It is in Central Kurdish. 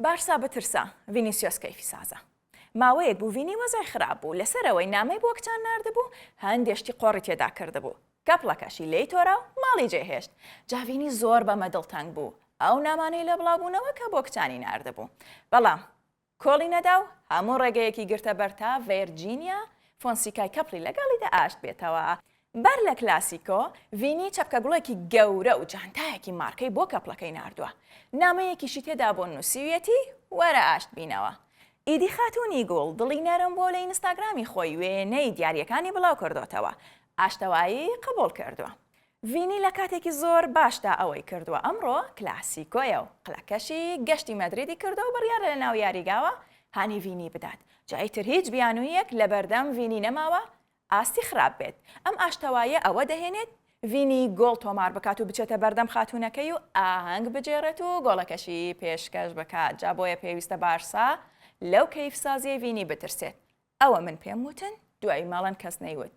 بارسا بترسا ڤینیسیۆس کەیفی سازە. ماوەیەک بوو ڤینی وەزای خراپ بوو لەسەرەوەی نامەی بۆ کچان ناردبوو هەندێشتی قۆڕی تێدا کردبوو. کەپڵەکەشی لێی تۆرا و ماڵی جێهێشت. جاڤینی زۆر بەمە دڵتەنگ بوو. ئەو نامانەی لە بڵاوبوونەوە کە بۆ کچانی ناردبوو. بەڵام کۆڵی نەدا و هەموو ڕێگەیەکی گرتە بەرتا ڤێرجینیا فۆنسیکای کەپڵی لەگەڵیدا ئاشت بێتەوە. بەر لە کلاسیکۆ ڤینی چەپکە گوڵێکی گەورە و جانتایەکی مارکەی بۆ کەپڵەکەی ناردووە. نامەیەکیشی تێدا بۆ نووسیویەتی وەرە ئاشت بینەوە. ئیدی خاتوونی گوڵ دڵی نەرم بۆ لە ئینستاگرامی خۆی وێنەی دیاریەکانی بڵاو کردوتەوە. ئاشتەوایی قبول کردووە. ڤینی لە کاتێکی زۆر باشدا ئەوەی کردووە. ئەمڕۆ کلاسیکۆیە و قلەکەشی گەشتی مەدریدی کردەوە بڕیارە لە ناو یاریگاوە هانی ڤینی بدات. جایتر هیچ بیانوویەک لە بەردەم ڤینی نەماوە ئاستی خراپ بێت. ئەم ئاشتەوایە ئەوە دەهێنێت ڤینی گۆڵ تۆمار بکات و بچێتە بەردەم خاتوونەکەی و ئاهەنگ بجێڕێت و گۆڵەکەشی پێشکەش بکات. جا بۆیە پێویستە بارسا لەو کەیفسازیە ڤینی بترسێت. ئەوە من پێم وتن دوای ماڵەن کەس نەیوت.